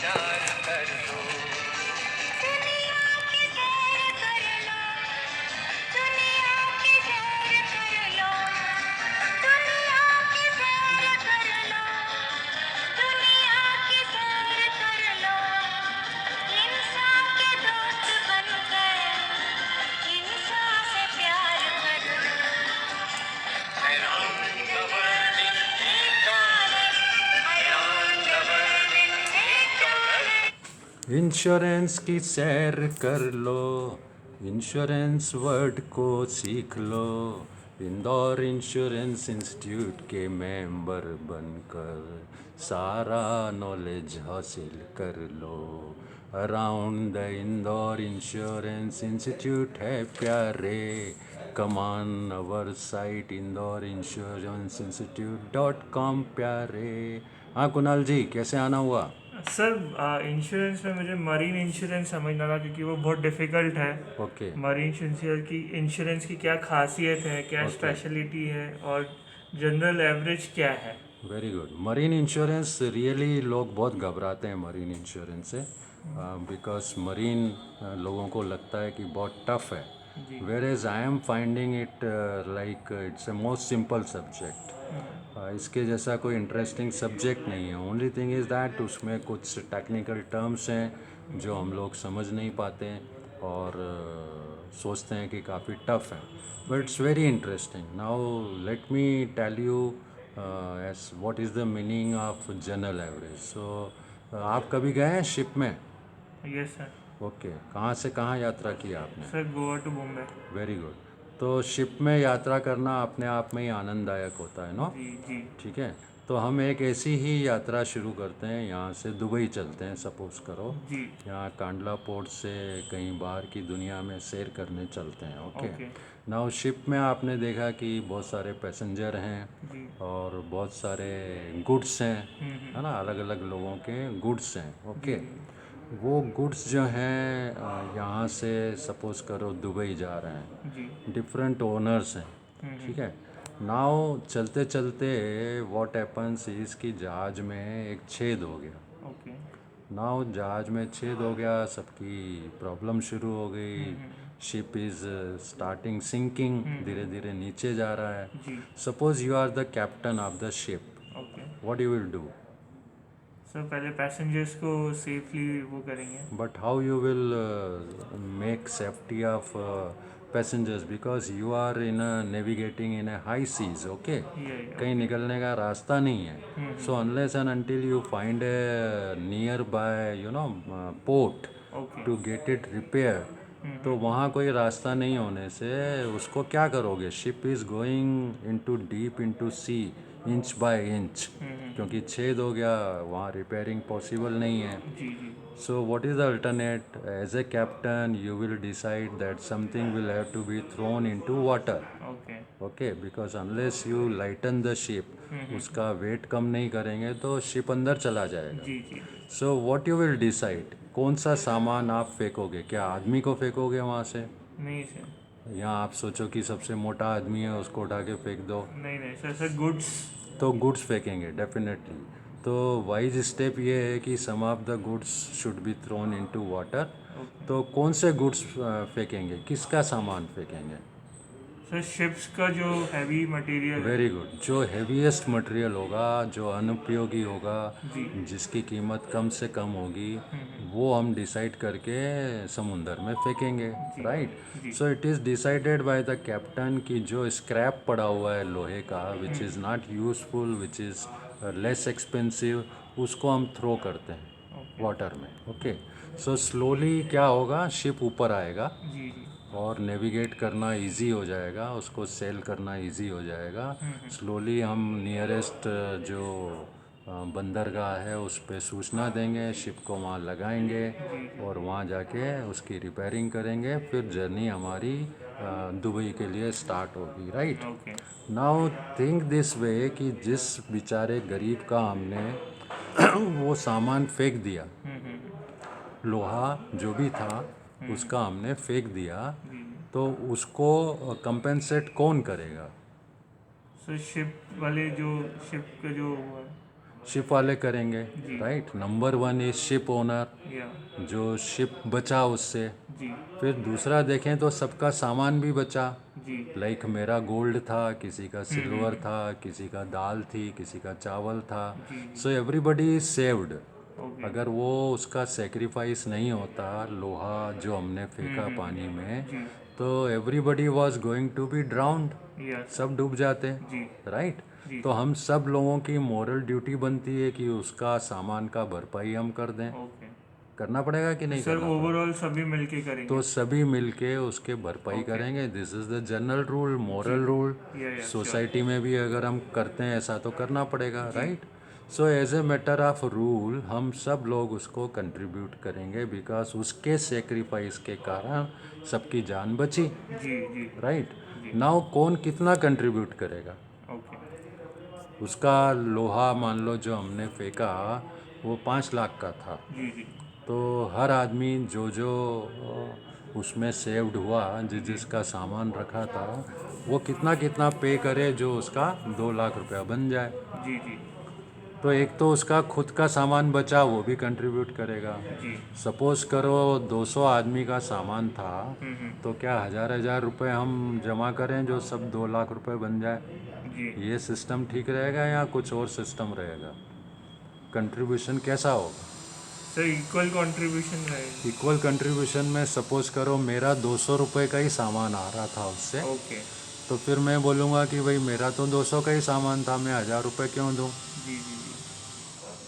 विचार कर लो। दुनिया की सैर कर लो, दुनिया की सैर कर लो, दुनिया की सैर कर लो, दुनिया की सैर कर लो। इंसान के दोस्त बन गए, इंसान से प्यार कर लो। Around the world in 8 around the world in 8 insurance की सैर कर लो, इंश्योरेंस वर्ड को सीख लो, इंदौर इंश्योरेंस इंस्टीट्यूट के मेंबर बनकर सारा नॉलेज हासिल कर लो। Around the Indore insurance institute है प्यारे, come on our site Indore insurance इंस्टीट्यूट.com प्यारे। हाँ कुणाल जी, कैसे आना हुआ? सर इंश्योरेंस में मुझे मरीन इंश्योरेंस समझना था क्योंकि वो बहुत डिफ़िकल्ट है। ओके मरीन इंश्योरेंस की क्या खासियत है, क्या ओके, स्पेशलिटी है और जनरल एवरेज क्या है। Very good. Marine insurance really लोग बहुत घबराते हैं मरीन इंश्योरेंस से, बिकॉज मरीन लोगों को लगता है कि बहुत टफ है, जी। Whereas I am finding it like it's a most simple subject. इसके जैसा कोई इंटरेस्टिंग सब्जेक्ट नहीं है। ओनली थिंग इज़ दैट उसमें कुछ टेक्निकल टर्म्स हैं जो हम लोग समझ नहीं पाते हैं और सोचते हैं कि काफ़ी टफ है, बट जी it's very interesting. Now let me tell you as what is the meaning of general average. So आप कभी गए हैं शिप में? Yes sir. ओके, कहाँ से कहाँ यात्रा की आपने? Sir Goa to Bombay. Very good. तो शिप में यात्रा करना अपने आप में ही आनंददायक होता है, नो? जी जी ठीक है, तो हम एक ऐसी ही यात्रा शुरू करते हैं। यहाँ से दुबई चलते हैं, सपोज़ करो। जी। यहाँ कांडला पोर्ट से कहीं बाहर की दुनिया में सैर करने चलते हैं। Okay, okay. नाउ शिप में आपने देखा कि बहुत सारे पैसेंजर हैं जी। और बहुत सारे गुड्स हैं, है ना? हम्म। अलग अलग लोगों के गुड्स हैं। जी ओके, जी। वो गुड्स जो हैं यहाँ से सपोज़ करो दुबई जा रहे हैं, जी। डिफरेंट ओनर्स हैं। ठीक है, नाव चलते चलते व्हाट हैपन्स इज़ कि जहाज़ में एक छेद हो गया। ओके। नाव जहाज़ में छेद हो गया, सबकी प्रॉब्लम शुरू हो गई। शिप इज़ स्टार्टिंग सिंकिंग, धीरे धीरे नीचे जा रहा है। जी। Suppose you are the captain of the ship, okay. What you will do? Sir पहले पैसेंजर्स को सेफली वो करेंगे। But how you will make safety of passengers, because you are in a navigating in a high seas, okay? ये कहीं okay. निकलने का रास्ता नहीं है। So unless and until you find a nearby, port okay. to get it repaired, तो वहाँ कोई रास्ता नहीं होने से उसको क्या करोगे? Ship is going into deep into sea, inch by inch, क्योंकि छेद हो गया, वहाँ रिपेयरिंग पॉसिबल नहीं है। जी जी। So, what is the alternate? As a captain, you will decide that something will have to be thrown into water. Okay. Okay, because unless you lighten the ship, उसका वेट कम नहीं करेंगे तो ship अंदर चला जाएगा। जी जी। So, what you will decide? कौन सा सामान आप फेंकोगे? क्या आदमी को फेंकोगे वहाँ से? नहीं सर। या आप सोचो कि सबसे मोटा आदमी है, उसको उठा के फेंक दो? नहीं नहीं सर, सर गुड्स। तो गुड्स फेंकेंगे डेफिनेटली। तो वाइज स्टेप ये है कि some of the goods should be thrown into water. Okay. तो कौन से गुड्स फेंकेंगे, किसका सामान फेंकेंगे? सर शिप्स का जो हैवी मटेरियल है। वेरी गुड, जो हेवीएस्ट मटेरियल होगा, जो अनुपयोगी होगा, जी। जिसकी कीमत कम से कम होगी, वो हम डिसाइड करके समुंदर में फेंकेंगे। जी राइट, जी। So it is decided by the captain कि जो स्क्रैप पड़ा हुआ है लोहे का, which is not useful, which is less expensive, उसको हम थ्रो करते हैं ओके। वाटर में। ओके, सो स्लोली क्या होगा, शिप ऊपर आएगा जी जी। और नेविगेट करना इजी हो जाएगा, उसको सेल करना इजी हो जाएगा। स्लोली हम नियरेस्ट जो बंदरगाह है उस पे सूचना देंगे, शिप को वहाँ लगाएंगे जी जी। और वहाँ जाके उसकी रिपेयरिंग करेंगे। फिर जर्नी हमारी दुबई के लिए स्टार्ट होगी। Right, okay. Now think this way कि जिस बेचारे गरीब का हमने वो सामान फेंक दिया, लोहा जो भी था उसका हमने फेंक दिया, जी जी। तो उसको कंपेंसेट कौन करेगा? सर शिप वाले जो शिप का जो वो है शिप वाले करेंगे, right. Number one is ship owner, या जो शिप बचा उससे। जी फिर दूसरा देखें तो सबका सामान भी बचा, जी लाइक मेरा गोल्ड था, किसी का सिल्वर था, किसी का दाल थी, किसी का चावल था। So everybody is saved. Okay अगर वो उसका सेक्रीफाइस नहीं होता, लोहा जो हमने फेंका पानी में, जी तो everybody was going to be drowned, yes सब डूब जाते, जी राइट। जी तो हम सब लोगों की मॉरल ड्यूटी बनती है कि उसका सामान का भरपाई हम कर दें। ओके करना पड़ेगा कि नहीं सर करना पड़ेगा? ओवरऑल सभी मिलके करेंगे तो सभी मिलके उसके भरपाई करेंगे। This is the general rule, moral rule. या सोसाइटी में भी अगर हम करते हैं ऐसा तो करना पड़ेगा, right. So as a matter of rule हम सब लोग उसको कंट्रीब्यूट करेंगे, बिकॉज उसके सेक्रीफाइस के कारण सबकी जान बची, जी जी राइट। नाउ कौन कितना कंट्रीब्यूट करेगा? ओके उसका लोहा मान लो जो हमने फेंका वो 5 लाख का था, जी जी तो हर आदमी जो जो उसमें सेव्ड हुआ, जिसका सामान रखा था, वो कितना कितना पे करे जो उसका 2 लाख रुपया बन जाए। जी जी तो एक तो उसका खुद का सामान बचा, वो भी कंट्रीब्यूट करेगा। जी सपोज़ करो 200 आदमी का सामान था, तो क्या 1000 हम जमा करें जो सब 2 लाख रुपए बन जाए? जी ये सिस्टम ठीक रहेगा या कुछ और सिस्टम रहेगा? कंट्रीब्यूशन कैसा होगा? सर इक्वल कंट्रीब्यूशन रहेगा इक्वल कंट्रीब्यूशन में सपोज करो मेरा 200 रुपये का ही सामान आ रहा था उससे, ओके तो फिर मैं बोलूँगा कि भाई मेरा तो 200 का ही सामान था, मैं 1000 रुपये क्यों दूँ? जी जी जी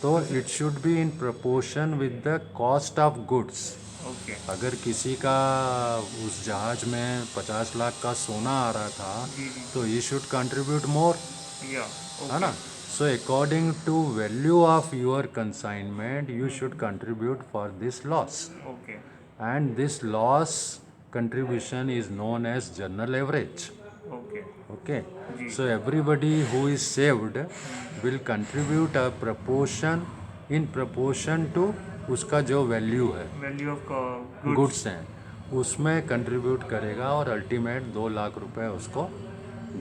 तो it should be in proportion with the cost of goods. Okay अगर किसी का उस जहाज में 50 लाख का सोना आ रहा था, जी जी तो ही शुड कंट्रीब्यूट मोर, या है ओके ना। So according to value of your consignment you should contribute for this loss, okay and this loss contribution is known as general average. Okay Okay, जी so everybody who is saved will contribute a proportion in proportion to उसका जो value है, value of goods goods हैं, उसमें contribute करेगा और ultimate 2 lakh रुपए उसको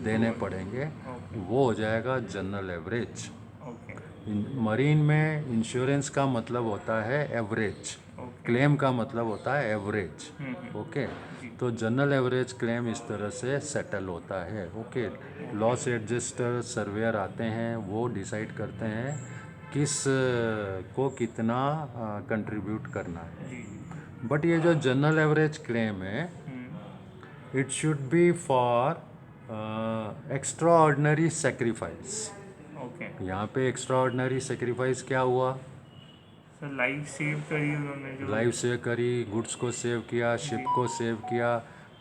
देने पड़ेंगे। ओके वो हो जाएगा जनरल एवरेज। ओके मरीन में इंश्योरेंस का मतलब होता है एवरेज, ओके क्लेम का मतलब होता है एवरेज, ओके। तो जनरल एवरेज क्लेम इस तरह से सेटल होता है, ओके। लॉस एडजस्टर सर्वेयर आते हैं, वो डिसाइड करते हैं किस को कितना कंट्रीब्यूट करना है। जी बट ये जो जनरल एवरेज क्लेम है, it should be for extra ordinary sacrifice. Okay यहाँ पे एक्स्ट्रा ऑर्डिनरी सेक्रीफाइस क्या हुआ? सर लाइफ सेव करी उन्होंने जो लाइफ सेव करी, गुड्स को सेव किया, शिप को सेव किया,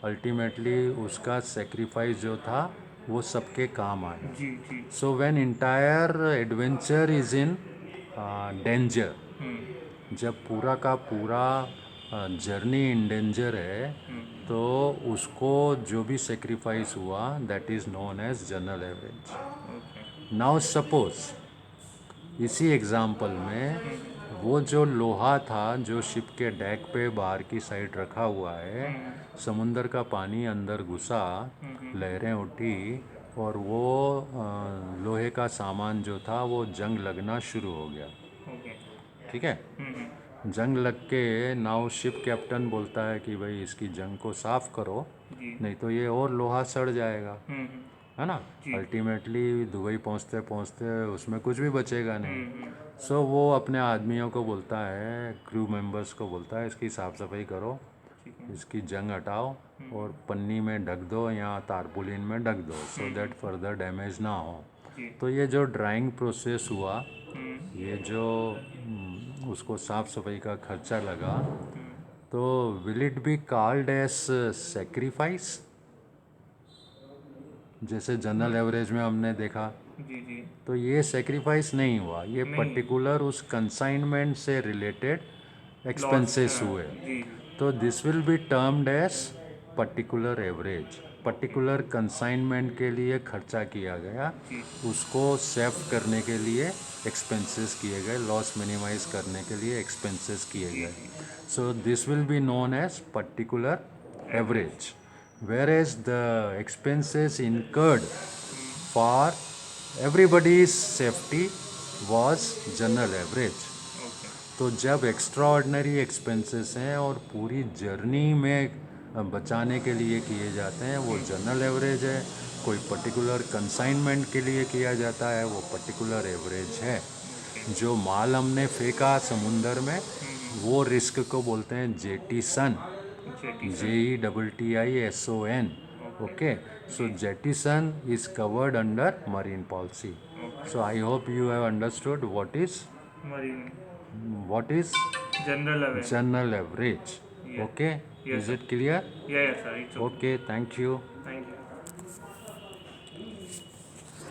अल्टीमेटली उसका सेक्रीफाइस जो था वो सबके काम आया। जी जी so when entire adventure is in danger, जब पूरा का पूरा जर्नी इन डेंजर है, तो उसको जो भी सेक्रीफाइस हुआ that is known as general average. Okay now suppose इसी एग्जाम्पल में वो जो लोहा था जो शिप के डेक पे बाहर की साइड रखा हुआ है, समुंदर का पानी अंदर घुसा, लहरें उठी और वो लोहे का सामान जो था वो जंग लगना शुरू हो गया, ओके ठीक है। जंग लग के नाउ शिप कैप्टन बोलता है कि भाई इसकी जंग को साफ करो, जी नहीं तो ये और लोहा सड़ जाएगा, हम्म है ना। अल्टीमेटली दुबई पहुंचते पहुंचते उसमें कुछ भी बचेगा नहीं। सो वो अपने आदमियों को बोलता है, क्रू मेंबर्स को बोलता है, इसकी साफ़ सफाई करो, इसकी जंग हटाओ और पन्नी में ढक दो या तारपुलिन में ढक दो, सो दैट फर्दर डैमेज ना हो। जी तो ये जो ड्राइंग प्रोसेस हुआ, हम्म ये जो उसको साफ़ सफाई का खर्चा लगा, तो will it be called as sacrifice? जैसे जनरल एवरेज में हमने देखा, जी जी तो ये सेक्रीफाइस नहीं हुआ, ये नहीं। पर्टिकुलर उस कंसाइनमेंट से रिलेटेड एक्सपेंसेस हुए। जी तो this will be termed as particular average. Particular consignment के लिए खर्चा किया गया, जी उसको सेव करने के लिए एक्सपेंसेस किए गए, लॉस मिनिमाइज करने के लिए एक्सपेंसेस किए गए। So this will be known as particular average, whereas the expenses incurred for everybody's safety was general average. Okay तो जब एक्स्ट्रा ऑर्डनरी एक्सपेंसेस हैं और पूरी जर्नी में बचाने के लिए किए जाते हैं वो जनरल एवरेज है, कोई पर्टिकुलर कंसाइनमेंट के लिए किया जाता है वो पर्टिकुलर एवरेज है। ओके जो माल हमने फेंका समुंदर में वो रिस्क को बोलते हैं jettison, JETTISON। Okay, so jettison is covered under marine policy. So I hope you have understood what is marine general aware general average. Yeah. Okay, Yes, is sir. It clear? Yeah sir it's okay okay, thank you. Thank you